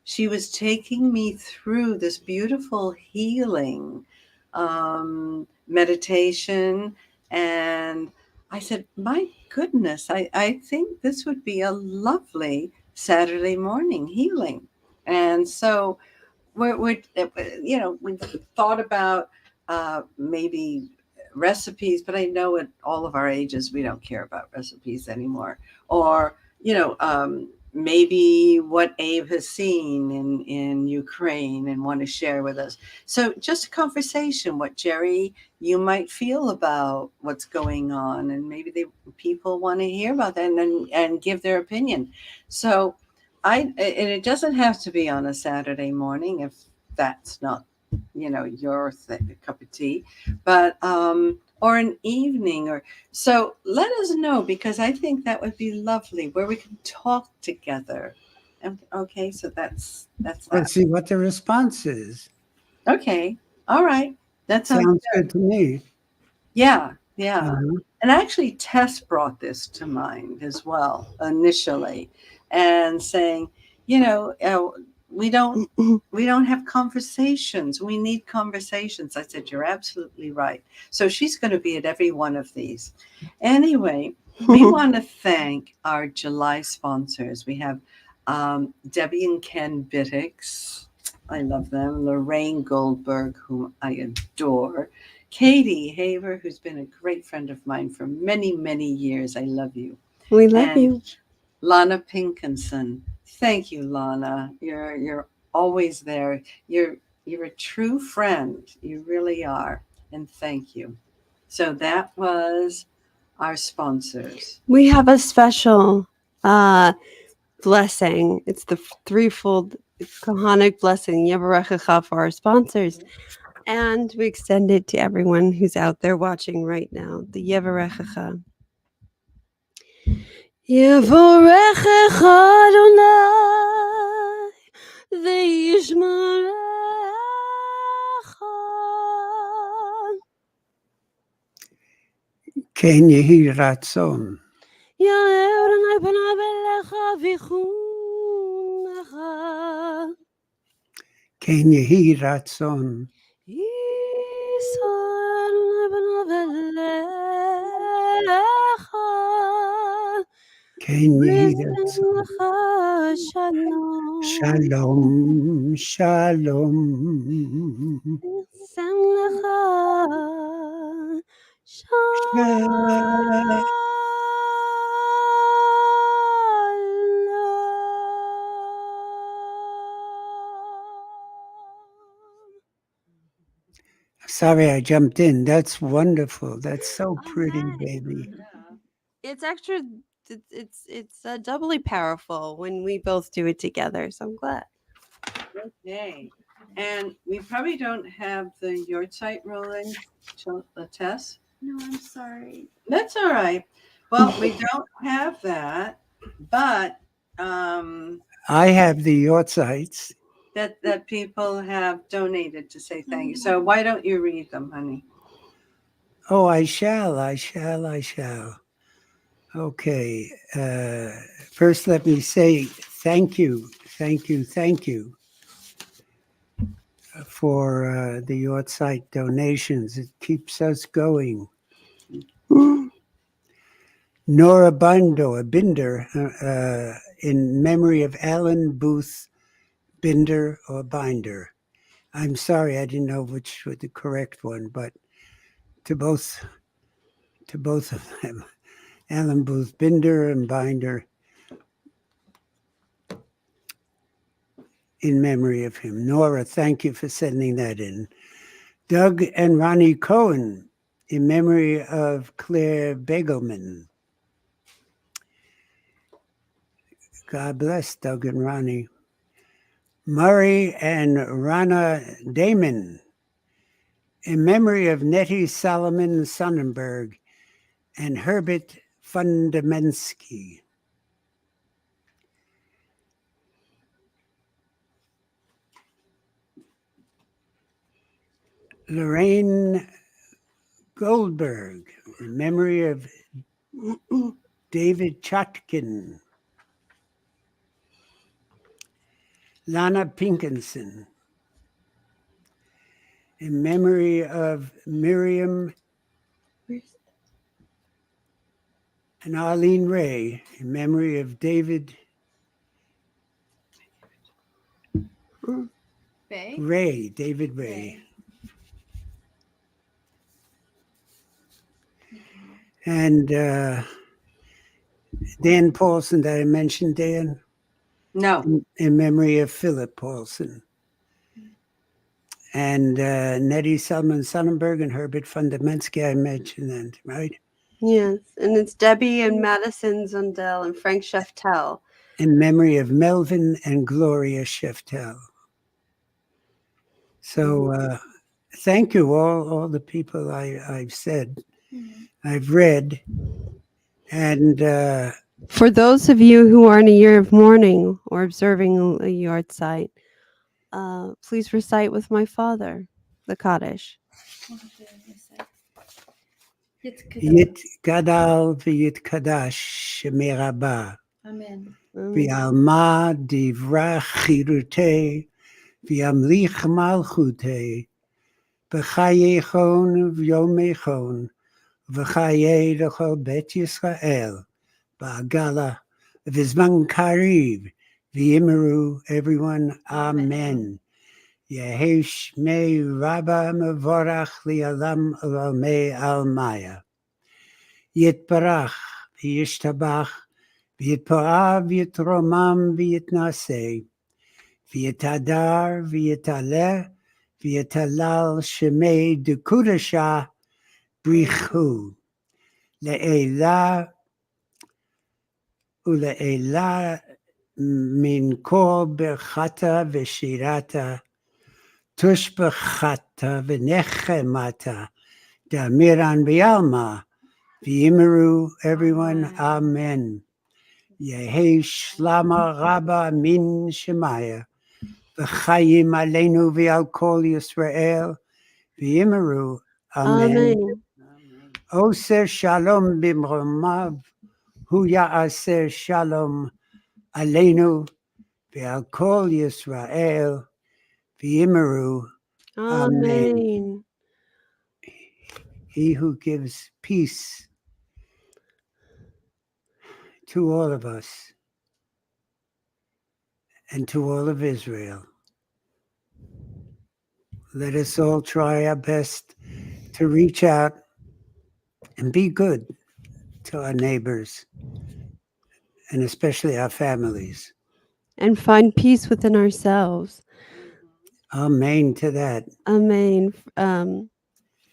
she was taking me through this beautiful healing meditation. And I said, my goodness, I think this would be a lovely Saturday morning healing. And so we've thought about maybe recipes, but I know at all of our ages we don't care about recipes anymore. Or maybe what Abe has seen in Ukraine and want to share with us. So just a conversation, what Jerry, you might feel about what's going on, and maybe people want to hear about that and give their opinion. So and it doesn't have to be on a Saturday morning if that's not, your cup of tea, but or an evening, or so. Let us know, because I think that would be lovely, where we can talk together. And okay, so that's Let's that. see what the response is. Okay, all right, that Sounds good to me. Yeah. Uh-huh. And actually, Tess brought this to mind as well initially, and saying, we don't have conversations. We need conversations. I said, you're absolutely right. So she's going to be at every one of these. Anyway, we want to thank our July sponsors. We have Debbie and Ken Bittix. I love them. Lorraine Goldberg, whom I adore. Katie Haver, who's been a great friend of mine for many, many years. I love you. We love And you. Lana Pinkinson. Thank you, Lana. You're always there. You're a true friend. You really are. And thank you. So that was our sponsors. We have a special blessing. It's the threefold Kohanic blessing, Yevarechecha, for our sponsors. And we extend it to everyone who's out there watching right now. The Yevarechecha. Yevarechecha Adonai v'yishmerecha. Ken Yehi Ratzon. יאר Adonai panav elecha v'chunecha. Ken Yehi Ratzon. Yisrael Adonai panav elecha. Ken Yehi V'yiten Ratzon. lecha shalom. Shalom, shalom. V'yisen lecha Shalom. Sorry, I jumped in. That's wonderful. That's so pretty, baby. It's extra. It's doubly powerful when we both do it together. So I'm glad. Okay. And we probably don't have the yard site rolling, Tess. No, I'm sorry. That's all right. Well, we don't have that, but I have the Yortsites. that people have donated to say thank you. So why don't you read them, honey? Oh, I shall. Okay. First, let me say thank you for the Yortsite donations. It keeps us going. Nora Binder, in memory of Alan Booth Binder or Binder. I'm sorry, I didn't know which was the correct one, but to both of them, Alan Booth Binder and Binder, in memory of him. Nora, thank you for sending that in. Doug and Ronnie Cohen, in memory of Claire Begelman. God bless Doug and Ronnie. Murray and Rana Damon, in memory of Nettie Solomon Sonnenberg and Herbert Fundamensky. Lorraine Goldberg, in memory of David Chotkin. Lana Pinkinson, in memory of Miriam and Arlene Ray, in memory of David Bay? David Ray. And Dan Paulson, that I mentioned, Dan? No. In memory of Philip Paulson. And Nettie Selman Sonnenberg and Herbert Fundamensky, I mentioned that, right? Yes, and it's Debbie and Madison Zundel and Frank Sheftel. In memory of Melvin and Gloria Sheftel. So thank you, all the people I've said, I've read. And for those of you who are in a year of mourning or observing a yard site, please recite with my father, the Kaddish. Yit Gadal v'Yit Kadash Shemerabah. Amen. V'alma divra chirute v'amlich malchute b'chayechon v'yomechon v'chaye l'chol bet Yisrael ba'agala v'zman kariv v'yimeru everyone. Amen. Yehesh me rabba mevorach li'alam almei almaya. Yitbarach v'yishtabach v'yitpa'ah v'yitromam v'yitnaseh v'yitadar v'yitaleh v'yitalal shemei dekudasha brichu le'elah ule'elah min kol berchata v'shirata tushbechata v'nechemata damiran v'yalma v'yimeru everyone. Amen. Yehi shlama rabba min shemaya v'chayim aleinu v'al kol Yisrael v'yimeru. Amen. Oser shalom b'mromav hu ya'aser shalom aleinu v'al kol Yisrael v'yimeru. Amen. He who gives peace to all of us and to all of Israel. Let us all try our best to reach out and be good to our neighbors and especially our families. And find peace within ourselves. Amen to that. Amen.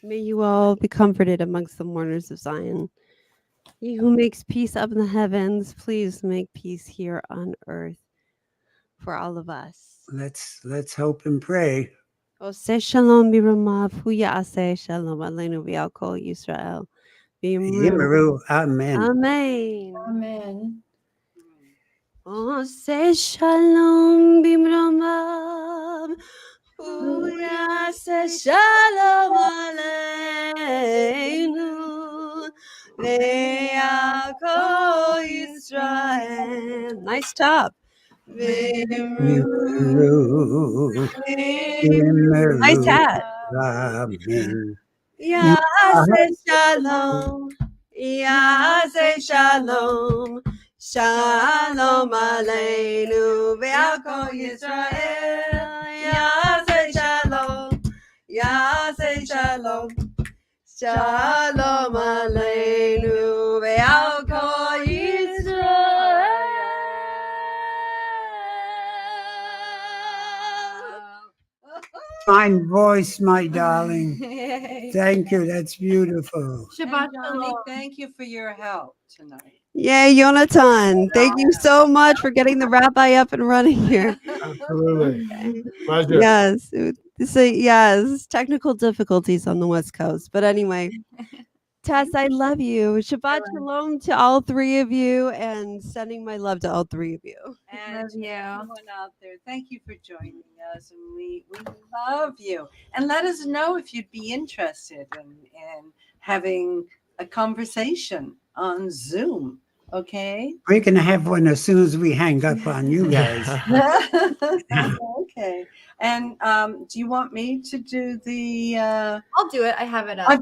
May you all be comforted amongst the mourners of Zion. He who makes peace up in the heavens, please make peace here on earth for all of us. let's hope and pray. Oseh shalom biramav, huya aseh shalom aleinu v'al kol Yisrael. B'imru. Yimaru, amen. Amen. Amen. Oseh shalom biramav, huya aseh shalom aleinu v'al kol Yisrael. Nice top. Yimaru, Yimaru, Nice hat. amen. Yaseh shalom, Yaseh shalom, shalom aleinu ve'al kol Yisrael. Yaseh shalom, Yaseh shalom, shalom aleinu ve'al kol Yisrael. Fine voice, my darling. Thank you. That's beautiful. Shabbat And Johnny, shalom. thank you for your help tonight. Yay, Jonathan. Thank you so much for getting the rabbi up and running here. Absolutely. Pleasure. Yes. Yes, technical difficulties on the West Coast. But anyway, Tess, I love you. Shabbat shalom to all three of you and sending my love to all three of you. And Love to you. everyone out there, thank you for joining us. And we love you. And let us know if you'd be interested in having a conversation on Zoom. Okay. We're going to have one as soon as we hang up on you guys. Okay. And do you want me to do the I'll do it. I have it up.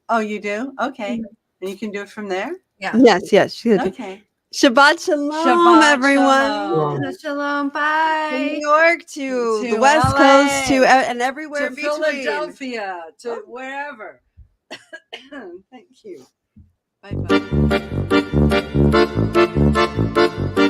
oh, you do? Okay. And you can do it from there? Yeah. Yes. Okay. Shabbat shalom, Shabbat everyone. shalom. Shabbat shalom. To Bye. New York, to the To West LA, Coast, and everywhere to between. Philadelphia, to wherever. Thank you. Bye bye.